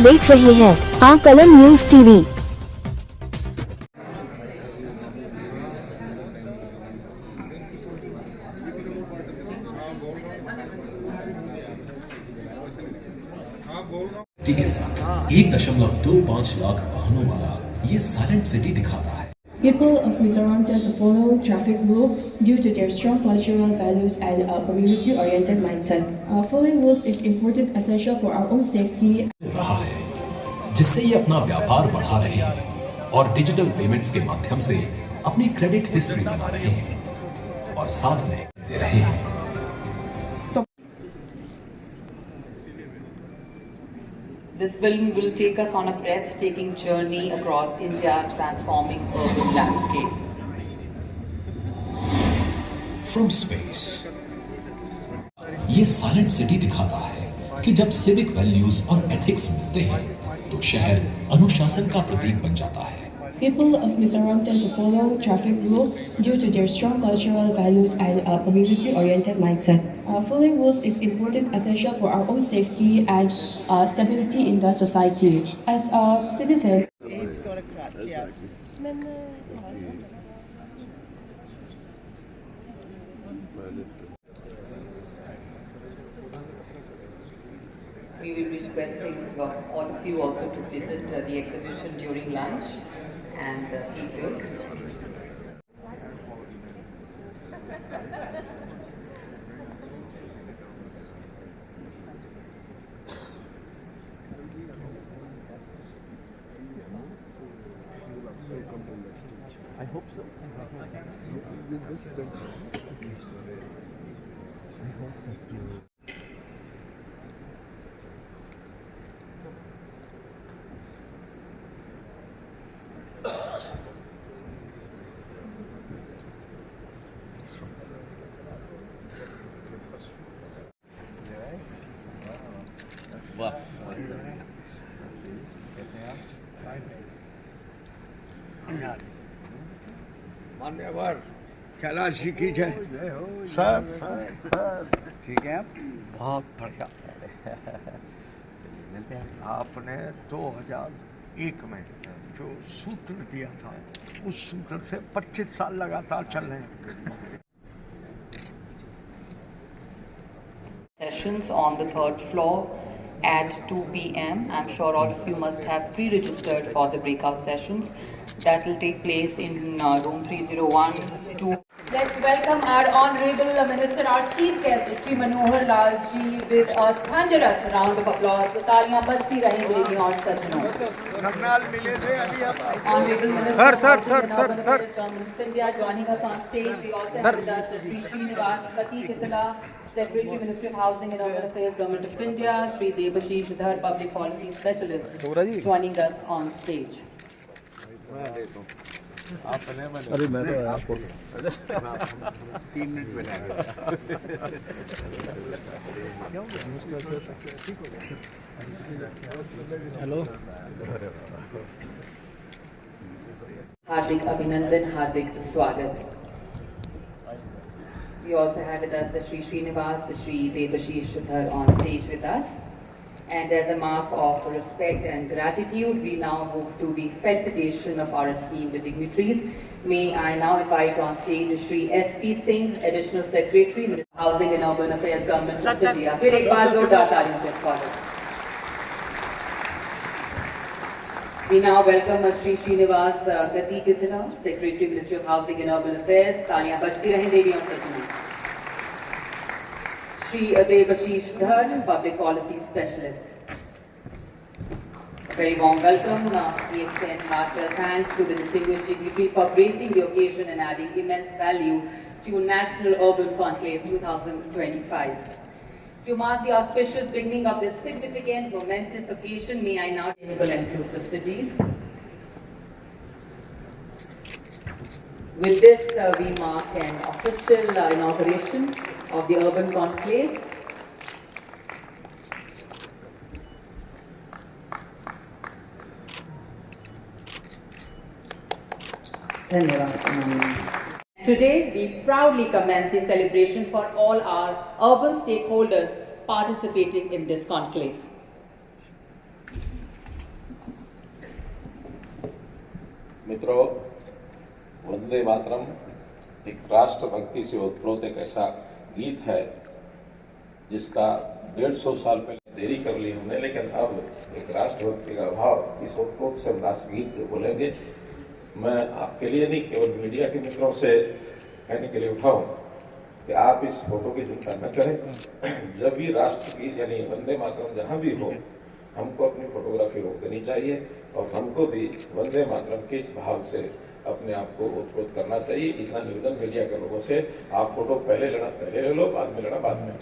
देख रहे हैं आ कलम न्यूज टीवी। के साथ 1.25 लाख वाहनों वाला ये साइलेंट सिटी दिखाता है। People of Mizoram tend to follow traffic rules due to their strong cultural values and a community-oriented mindset. Following rules is important, essential for our own safety. रहा है जिससे ये अपना व्यापार बढ़ा रहे हैं और डिजिटल पेमेंट्स के माध्यम से अपनी क्रेडिट हिस्ट्री बना रहे हैं और साथ में दे रहे हैं। This film will take us on a breathtaking journey across India's transforming urban landscape. From space, ये साइलेंट सिटी दिखाता है कि जब सिविक वैल्यूज और एथिक्स मिलते हैं तो शहर अनुशासन का प्रतीक बन जाता है। People of Mizoram tend to follow traffic rules due to their strong cultural values and a community-oriented mindset. Following rules is important, essential for our own safety and stability in the society. As a citizen, We will be requesting all of you also to visit the exhibition during lunch and tea break. I hope so. With this I hope that you. वाह, मान्यवर कैलाश जी की जय। Sir ठीक है आप बहुत बढ़िया। मिलते हैं। आपने 2001 में जो सूत्र दिया था उस सूत्र से 25 साल लगातार चल रहे हैं। Sessions on the third floor at 2 p.m. I'm sure all of you must have pre-registered for the breakout sessions that will take place in room 301. Let's welcome our Honorable Minister, our Chief Guest, Shri Manohar Lal ji, with a thunderous round of applause. तालियां बजती रहेंगी और सज्जनों। करनाल मिले थे अभी आप। Honorable Minister, sir. India joining us on stage. We also have with us Shri Srinivas Katikitala, Secretary, Ministry of Housing and Urban Affairs, Government of India, Shri Debashish Dhar, Public Policy Specialist, joining us on stage. अरे मैं तो आपको 3 minute में hello Hardik Abhinandan, Hardik Swagat. We also have with us the Shri Srinivas, the Shri Debashish Dhar on stage with us. And as a mark of respect and gratitude, we now move to the felicitation of our esteemed dignitaries. May I now invite on stage Shri S.P. Singh, Additional Secretary, Ministry of Housing and Urban Affairs, Government of India. फिर एक बार जोरदार तालियों से स्वागत। We now welcome Shri Srinivas Katikitala, Secretary, Ministry of Housing and Urban Affairs. तालियां बजती रहें देवी और सज्जनों। Shri Debashish Dhar, Public Policy Specialist. A very warm welcome. We extend heartfelt thanks to the distinguished dignitaries for gracing the occasion and adding immense value to National Urban Conclave 2025. To mark the auspicious beginning of this significant, momentous occasion, may I now enable inclusive cities. With this, we mark an official inauguration of the Urban Conclave. Today, we proudly commence the celebration for all our urban stakeholders participating in this conclave. मित्रों, वंदे मातरम एक राष्ट्रभक्ति से ओतप्रोत एक ऐसा गीत है जिसका 150 साल पहले देरी कर ली हमने, लेकिन अब एक राष्ट्रभक्ति का भाव इस ओतप्रोत से राष्ट्रगीत को बोलेंगे। मैं आपके लिए नहीं, केवल मीडिया के मित्रों से कहने के लिए उठाऊं कि आप इस फोटो की चिंता न करें। जब भी राष्ट्रगीत यानी वंदे मातरम जहां भी हो, हमको अपनी फोटोग्राफी रोक देनी चाहिए और हमको भी वंदे मातरम के इस भाव से अपने आप को ओतप्रोत करना चाहिए। इतना निवेदन मीडिया के लोगों से, आप फोटो पहले लेना पहले ले लो, बाद में लेना बाद में।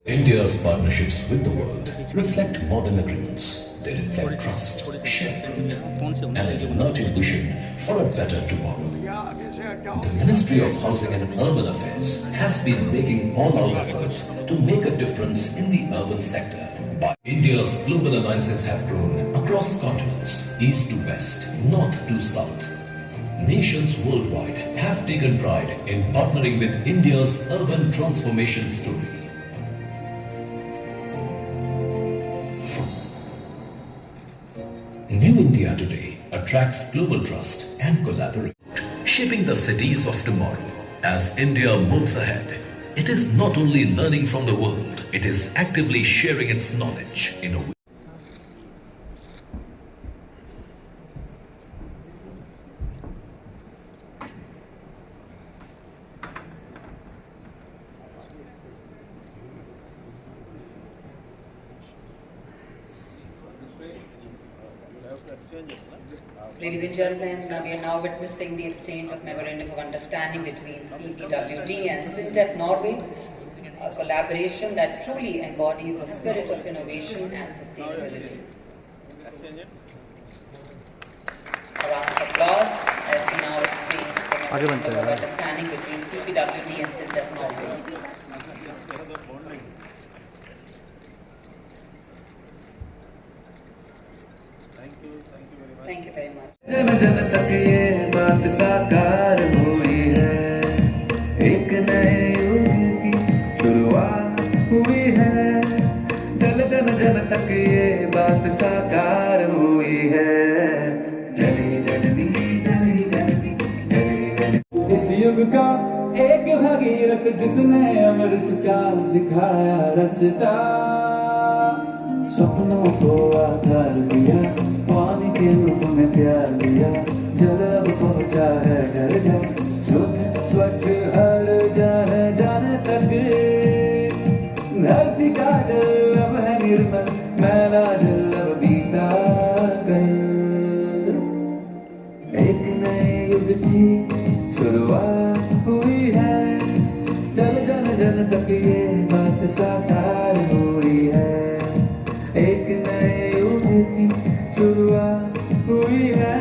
India's partnerships with the world reflect more than agreements. They reflect trust, shared growth, and a united vision for a better tomorrow. The Ministry of Housing and Urban Affairs has been making all-out efforts to make a difference in the urban sector. But India's global alliances have grown across continents, east to west, north to south. Nations worldwide have taken pride in partnering with India's urban transformation story. New India today attracts global trust and collaboration, shaping the cities of tomorrow. As India moves ahead, it is not only learning from the world, it is actively sharing its knowledge in a way. Ladies and gentlemen, we are now witnessing the exchange of Memorandum of Understanding between CPWD and SINTEF Norway, a collaboration that truly embodies the spirit of innovation and sustainability. A round of applause as we now exchange the Memorandum of Understanding between CPWD and SINTEF Norway. Thank you very much. जन जन तक ये बात साकार हुई है, एक नए युग की शुरुआत हुई है। जन जन जन तक ये बात साकार हुई है। जली जननी जली जननी जली जननी, इस युग का एक भगीरथ जिसने अमृत का दिखाया रास्ता, सपनों को आकार दिया, पानी के रूप में प्यार दिया, जल अब पहुंचा है घर घर, शुद्ध स्वच्छ हर जाने जाने तक। धरती का जल अब है निर्मल, मैला जल अब बीता कर। एक नए युग की शुरुआत हुई है, जल जन जन तक ये बात साकार हुई है। एक नए युग की शुरुआत हुई है,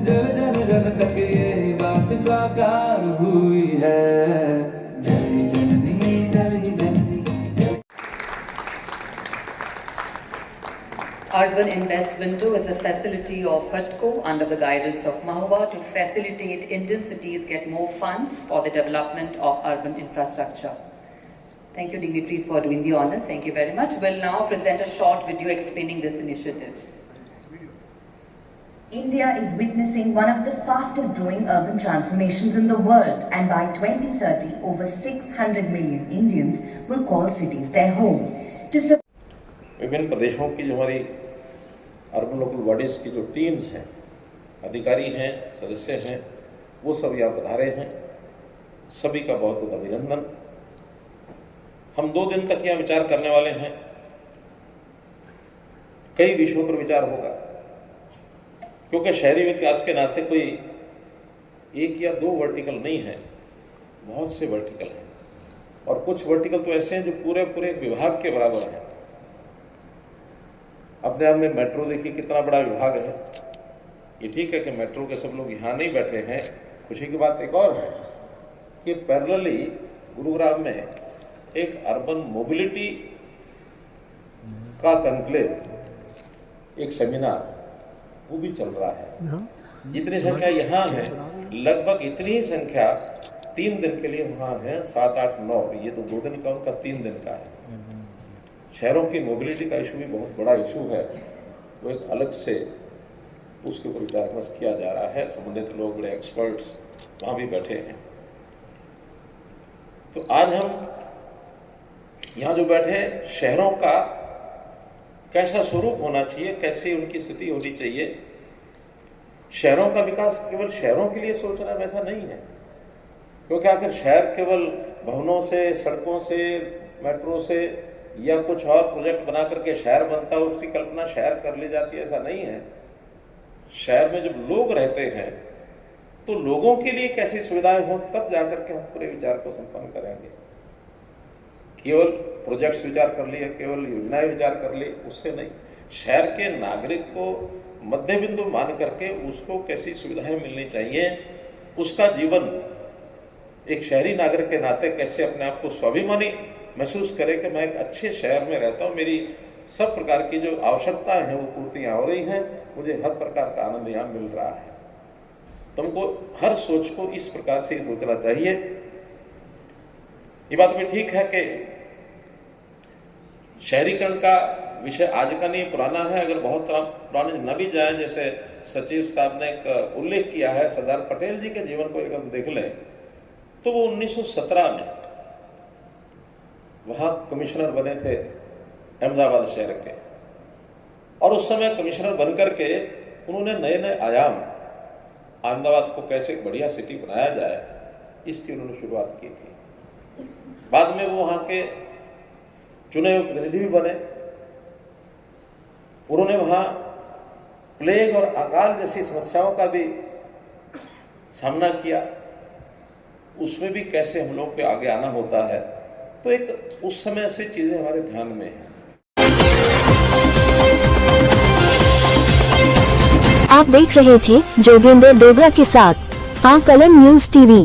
जन जन जन तक ये बात साकार हुई है। जली जननी जली जननी जली। Urban Invest Window is a facility of HUDCO under the guidance of MAHUA to facilitate Indian cities get more funds for the development of urban infrastructure. Thank you, dignitaries, for doing the honors. Thank you very much. We'll now present a short video explaining this initiative. India is witnessing one of the fastest growing urban transformations in the world, and by 2030, over 600 million Indians will call cities their home. विभिन्न प्रदेशों की जो हमारी urban local bodies की जो teams हैं, अधिकारी हैं, सदस्य हैं, वो सब यहाँ पधारे हैं। सभी का बहुत बहुत अभिनंदन। हम 2 दिन तक यहाँ विचार करने वाले हैं। कई विषयों पर विचार होगा, क्योंकि शहरी विकास के नाते कोई 1 या 2 वर्टिकल नहीं है, बहुत से वर्टिकल हैं, और कुछ वर्टिकल तो ऐसे हैं जो पूरे पूरे एक विभाग के बराबर हैं। अपने आप में मेट्रो देखिए कितना बड़ा विभाग है। ये ठीक है कि मेट्रो के सब लोग यहाँ नहीं बैठे हैं। खुशी की बात एक और है कि पैरेलली गुरुग्राम में एक अर्बन मोबिलिटी का कॉन्क्लेव, एक सेमिनार, वो भी चल रहा है। जितनी संख्या यहाँ है, लगभग इतनी ही संख्या 3 दिन के लिए वहाँ है। 7, 8, 9, ये तो 2 दिन का, उनका 3 दिन का है। शहरों की मोबिलिटी का इशू भी बहुत बड़ा इशू है, वो एक अलग से उसके ऊपर विचार विमर्श किया जा रहा है। संबंधित लोग, बड़े एक्सपर्ट्स वहाँ भी बैठे हैं। तो आज हम यहाँ जो बैठे हैं, शहरों का कैसा स्वरूप होना चाहिए, कैसी उनकी स्थिति होनी चाहिए। शहरों का विकास केवल शहरों के लिए सोचना वैसा नहीं है, क्योंकि आखिर शहर केवल भवनों से, सड़कों से, मेट्रो से या कुछ और प्रोजेक्ट बना करके शहर बनता है, उसकी कल्पना शहर कर ली जाती है, ऐसा नहीं है। शहर में जब लोग रहते हैं तो लोगों के लिए कैसी सुविधाएं हो, तब जाकर के हम पूरे विचार को संपन्न करेंगे। केवल प्रोजेक्ट्स विचार कर लिए, केवल योजनाएं विचार कर ली, उससे नहीं। शहर के नागरिक को मध्य बिंदु मान करके उसको कैसी सुविधाएं मिलनी चाहिए, उसका जीवन एक शहरी नागरिक के नाते कैसे अपने आप को स्वाभिमानी महसूस करे कि मैं एक अच्छे शहर में रहता हूँ, मेरी सब प्रकार की जो आवश्यकताएं हैं वो पूर्ति यहाँ हो रही हैं, मुझे हर प्रकार का आनंद यहाँ मिल रहा है। तुमको हर सोच को इस प्रकार से सोचना चाहिए। ये बात भी ठीक है कि शहरीकरण का विषय आज का नहीं, पुराना है। अगर बहुत पुराने न भी जाए, जैसे सचिव साहब ने एक उल्लेख किया है, सरदार पटेल जी के जीवन को अगर हम देख लें तो वो 1917 में वहाँ कमिश्नर बने थे अहमदाबाद शहर के, और उस समय कमिश्नर बनकर के उन्होंने नए नए आयाम, अहमदाबाद को कैसे एक बढ़िया सिटी बनाया जाए, इसकी उन्होंने शुरुआत की थी। बाद में वो वहाँ के चुने हुए प्रतिनिधि भी बने। उन्होंने वहाँ प्लेग और अकाल जैसी समस्याओं का भी सामना किया, उसमें भी कैसे हम लोग के आगे आना होता है। तो एक उस समय से चीजें हमारे ध्यान में हैं। आप देख रहे थे जोगेंद्र डोगरा के साथ आकलन न्यूज टीवी।